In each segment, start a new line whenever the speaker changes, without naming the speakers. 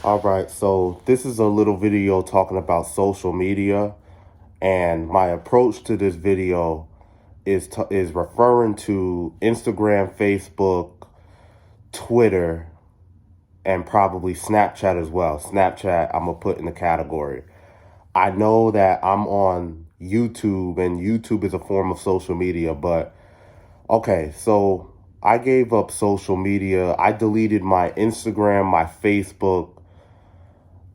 All right, so this is a little video talking about social media, and my approach to this video is referring to Instagram, Facebook, Twitter, and probably Snapchat as well. Snapchat, I'm gonna put in the category. I know that I'm on YouTube, and YouTube is a form of social media, but okay, so I gave up social media. I deleted my Instagram, my Facebook,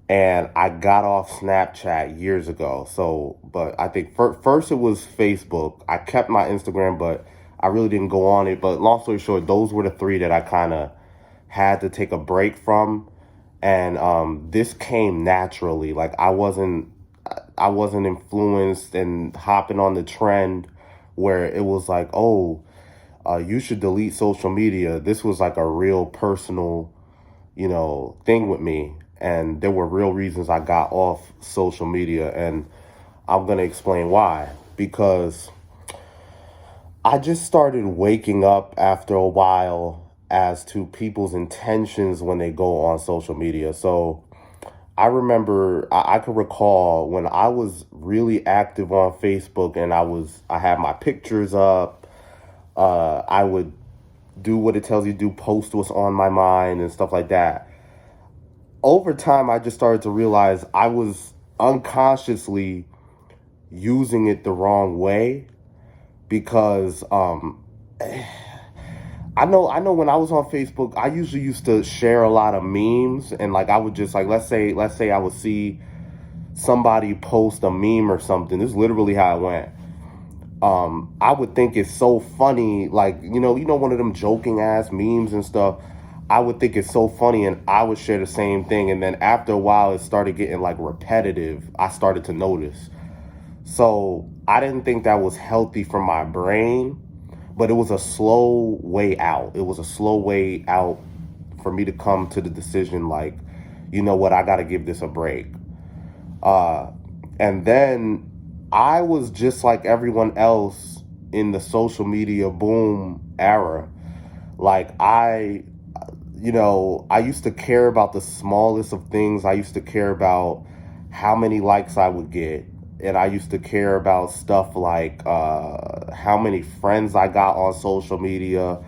and I got off Snapchat years ago. So, but I think first it was Facebook. I kept my Instagram, but I really didn't go on it. But long story short, those were the three that I kind of had to take a break from, and this came naturally. Like I wasn't influenced and hopping on the trend where it was like, oh, you should delete social media. This was like a real personal thing with me. And there were real reasons I got off social media. And I'm going to explain why. Because I just started waking up after a while as to people's intentions when they go on social media. So I remember, I could recall when I was really active on Facebook and I had my pictures up. I would do what it tells you to do, post what's on my mind and stuff like that. Over time, I just started to realize I was unconsciously using it the wrong way because I know when I was on Facebook, I usually used to share a lot of memes, and like I would just like let's say I would see somebody post a meme or something. This is literally how it went. I would think it's so funny, like one of them joking ass memes and stuff. I would think it's so funny, and I would share the same thing. And then after a while, it started getting like repetitive. I started to notice. So I didn't think that was healthy for my brain, but it was a slow way out. It was a slow way out for me to come to the decision, like, you know what, I got to give this a break. Uh, and then I was just like everyone else in the social media boom era. Like I used to care about the smallest of things. I used to care about how many likes I would get. And I used to care about stuff like how many friends I got on social media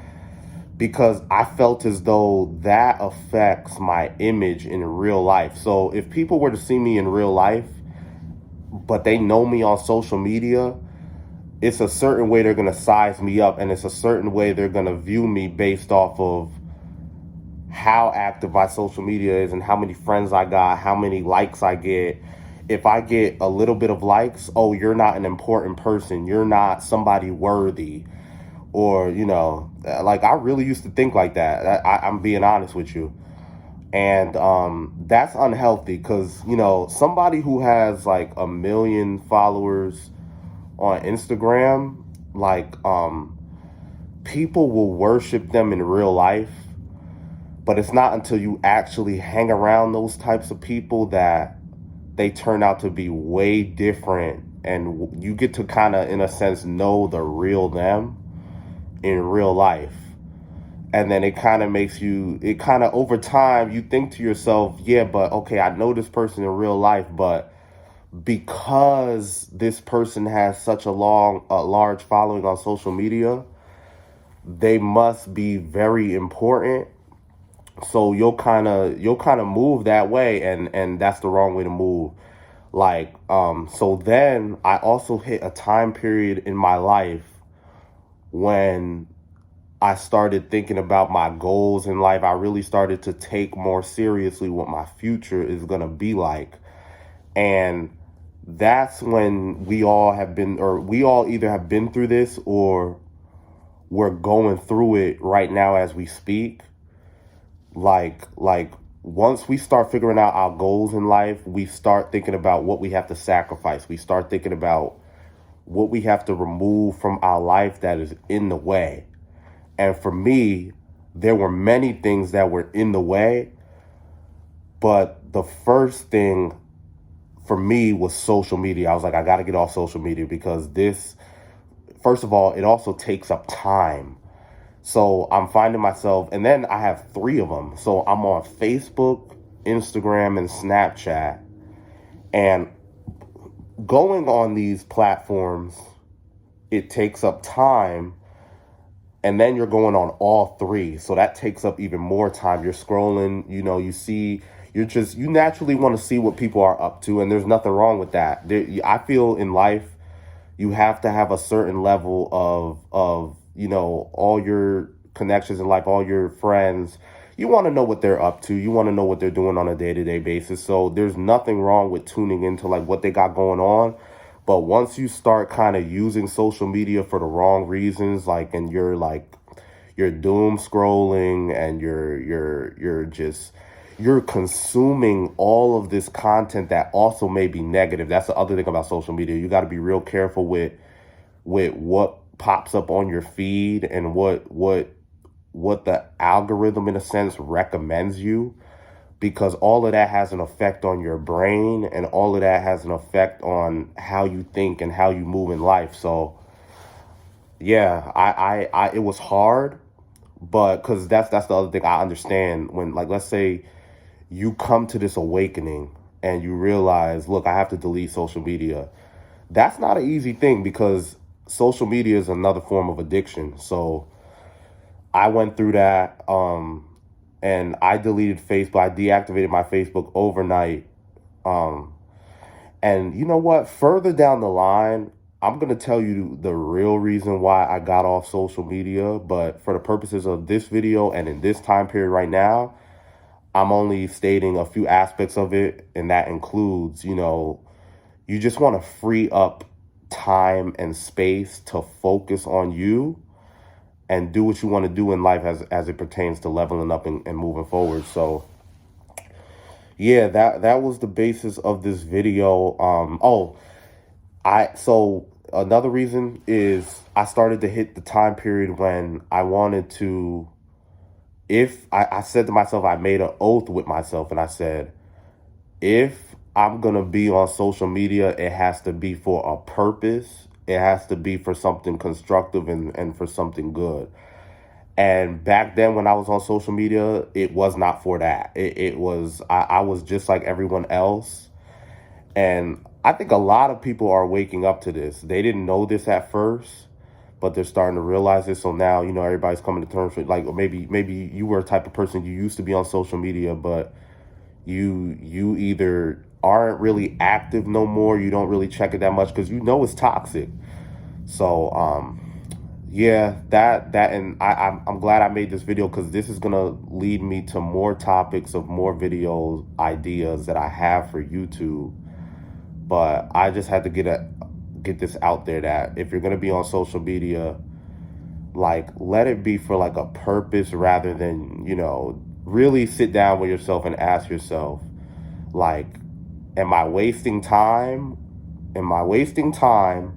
because I felt as though that affects my image in real life. So if people were to see me in real life, but they know me on social media, it's a certain way they're going to size me up, and it's a certain way they're going to view me based off of how active my social media is and how many friends I got, how many likes I get. If I get a little bit of likes, oh, you're not an important person. You're not somebody worthy. Or, like I really used to think like that. I'm being honest with you. And that's unhealthy because, somebody who has like 1 million followers on Instagram, like people will worship them in real life, but it's not until you actually hang around those types of people that they turn out to be way different, and you get to kind of, in a sense, know the real them in real life. And then it kind of makes you, it kind of over time, you think to yourself, yeah, but okay, I know this person in real life, but because this person has such a large following on social media, they must be very important. So you'll kind of move that way, and that's the wrong way to move. Like so then I also hit a time period in my life when I started thinking about my goals in life. I really started to take more seriously what my future is going to be like. And that's when we all either have been through this or we're going through it right now as we speak. Like once we start figuring out our goals in life, we start thinking about what we have to sacrifice. We start thinking about what we have to remove from our life that is in the way. And for me, there were many things that were in the way, but the first thing for me was social media. I was like, I got to get off social media because this, first of all, it also takes up time. So I'm finding myself, and then I have three of them. So I'm on Facebook, Instagram and Snapchat. And going on these platforms, it takes up time, and then you're going on all three, so that takes up even more time. You're scrolling, you naturally want to see what people are up to, and there's nothing wrong with that. I feel in life you have to have a certain level of all your connections in life, all your friends. You want to know what they're up to. You want to know what they're doing on a day-to-day basis. So there's nothing wrong with tuning into like what they got going on. But once you start kind of using social media for the wrong reasons, and you're doom scrolling, and you're consuming all of this content that also may be negative. That's the other thing about social media. You got to be real careful with what pops up on your feed, and what the algorithm in a sense recommends you, because all of that has an effect on your brain, and all of that has an effect on how you think and how you move in life. So yeah, I it was hard, but because that's the other thing I understand. When, like, let's say you come to this awakening and you realize, look, I have to delete social media. That's not an easy thing, because social media is another form of addiction. So I went through that, and I deleted Facebook. I deactivated my Facebook overnight. And you know what? Further down the line, I'm going to tell you the real reason why I got off social media. But for the purposes of this video and in this time period right now, I'm only stating a few aspects of it. And that includes, you just want to free up time and space to focus on you and do what you want to do in life as it pertains to leveling up and moving forward. So yeah, that was the basis of this video. So another reason is I started to hit the time period when I wanted to, if I said to myself, I made an oath with myself, and I said, if I'm going to be on social media, it has to be for a purpose. It has to be for something constructive and for something good. And back then when I was on social media, it was not for that. I was just like everyone else. And I think a lot of people are waking up to this. They didn't know this at first, but they're starting to realize this. So now, everybody's coming to terms with, like, maybe you were a type of person, you used to be on social media, but you either aren't really active no more. You don't really check it that much because it's toxic. So yeah, and I'm glad I made this video, because this is gonna lead me to more topics of more video ideas that I have for YouTube. But I just had to get this out there, that if you're gonna be on social media, like, let it be for like a purpose, rather than, really sit down with yourself and ask yourself, like, am I wasting time? Am I wasting time?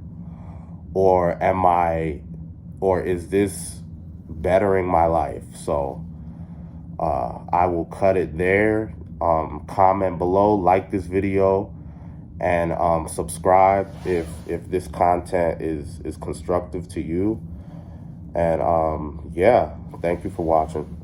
Or is this bettering my life? So I will cut it there. Comment below, like this video, and subscribe if this content is constructive to you. And yeah, thank you for watching.